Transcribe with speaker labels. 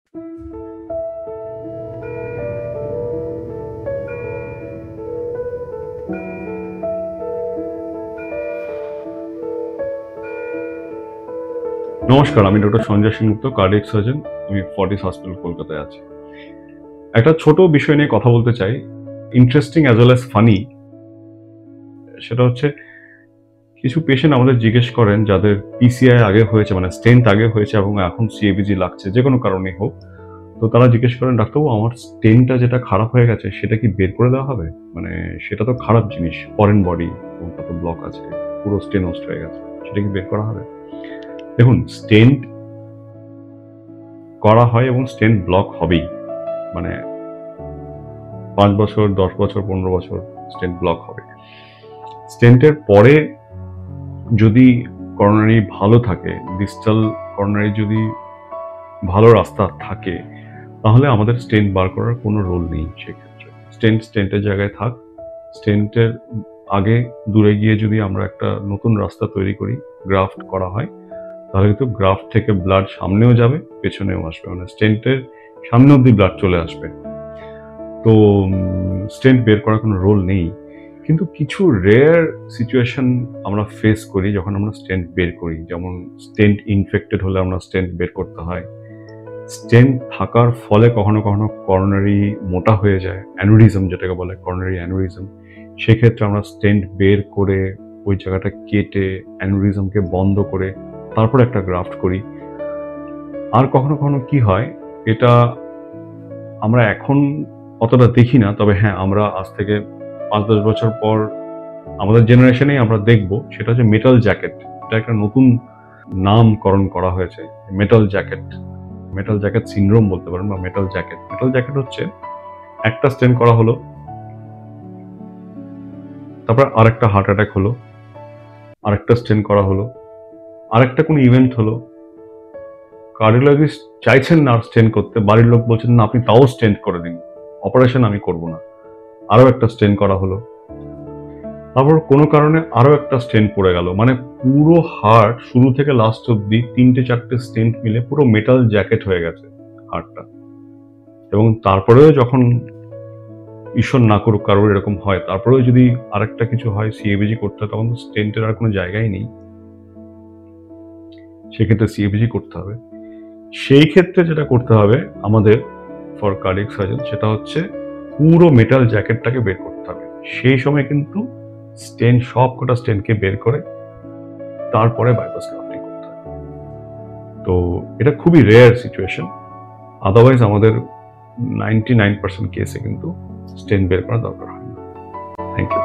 Speaker 1: নমস্কার, আমি doctor Sanjay Sengupta, cardiac surgeon. আমি ফর্টিস হসপিটাল কলকাতায় আছি। একটা ছোট বিষয় নিয়ে কথা বলতে চাই, interesting as well as funny. সেটা হচ্ছে, কিছু পেশেন্ট আমাদের জিজ্ঞেস করেন যাদের পিসিআই আগে হয়েছে, মানে স্টেন্ট আগে হয়েছে এবং এখন সিএবিজি লাগছে, যে কোনো কারণেই হোক। তো তারা জিজ্ঞেস করেন, ডাক্তারবাবু আমার স্টেন্টটা যেটা খারাপ হয়ে গেছে সেটা কি বের করে দেওয়া হবে? মানে সেটা তো খারাপ জিনিস, ফরেন বডি এবং তাতে ব্লক আছে, পুরো স্টেন নষ্ট হয়ে গেছে, সেটা কি বের করা হবে? দেখুন, স্টেন্ট করা হয় এবং স্টেন্ট ব্লক হবেই। মানে 5 বছর, 10 বছর, 15 বছর স্টেন্ট ব্লক হবে। স্টেন্টের পরে যদি করোনারি ভালো থাকে, ডিস্টাল করোনারি যদি ভালো রাস্তা থাকে, তাহলে আমাদের স্টেন্ট বার করার কোনো রোল নেই। সেক্ষেত্রে স্টেন্টের জায়গায় থাক। স্টেন্টের আগে দূরে গিয়ে যদি আমরা একটা নতুন রাস্তা তৈরি করি, গ্রাফট করা হয়, তাহলে কিন্তু গ্রাফট থেকে ব্লাড সামনেও যাবে, পেছনেও আসবে, মানে স্টেন্টের সামনে অব্দি ব্লাড চলে আসবে। তো স্টেন্ট বের করার কোনো রোল নেই। কিন্তু কিছু রেয়ার সিচুয়েশন আমরা ফেস করি যখন আমরা স্টেন্ট বের করি। যেমন স্টেন্ট ইনফেক্টেড হলে আমরা স্টেন্ট বের করতে হয়। স্টেন্ট থাকার ফলে কখনো কখনো করোনারি মোটা হয়ে যায়, অ্যানুরিজম যেটাকে বলে, করোনারি অ্যানুরিজম। সেক্ষেত্রে আমরা স্টেন্ট বের করে ওই জায়গাটা কেটে অ্যানুরিজমকে বন্ধ করে তারপর একটা গ্রাফট করি। আর কখনো কখনো কি হয়, এটা আমরা এখন অতটা দেখি না, তবে হ্যাঁ, আমরা আজ থেকে 5-10 বছর পর আমাদের জেনারেশনেই আমরা দেখব, সেটা হচ্ছে মেটাল জ্যাকেট। এটা একটা নতুন নামকরণ করা হয়েছে, metal jacket. Metal jacket syndrome বলতে পারেন, বা মেটাল জ্যাকেট। মেটাল জ্যাকেট হচ্ছে, একটা স্টেন করা হলো, তারপর আরেকটা হার্ট অ্যাটাক হলো, আরেকটা স্টেন করা হলো, আরেকটা কোনো ইভেন্ট হলো, কার্ডিওলজিস্ট চাইছেন না আর স্টেন করতে, বাড়ির লোক বলছেন না আপনি তাও স্টেন্ট করে দিন, অপারেশন আমি করব না, আরো একটা স্টেন করা হলো, তারপর কোনো কারণে আরো একটা স্টেন্ট পড়ে গেল। মানে পুরো হার্ট শুরু থেকে লাস্ট অব্দি 3-4টে স্টেন্ট মিলে পুরো মেটাল জ্যাকেট হয়ে গেছে হার্টটা। এবং তারপরেও যখন, ঈশ্বর না করুক কারোর এরকম হয়, তারপরেও যদি আরেকটা কিছু হয়, সিএবিজি করতে হয়, তখন তো স্টেন্টের আর কোনো জায়গায় নেই, সেক্ষেত্রে সিএবিজি করতে হবে। সেই ক্ষেত্রে যেটা করতে হবে আমাদের ফর কার্ডিয়াক সার্জন, সেটা হচ্ছে পুরো মেটাল জ্যাকেটটাকে বের করতে হবে। সেই সময় কিন্তু স্টেন্ট, সব কটা স্টেন্টকে বের করে তারপরে বাইপাস গ্রাফটিং করতে হবে। তো এটা খুবই রেয়ার সিচুয়েশন। আদারওয়াইজ আমাদের 99% কেসে কিন্তু স্টেন্ট বের করা দরকার হয় না। Thank you.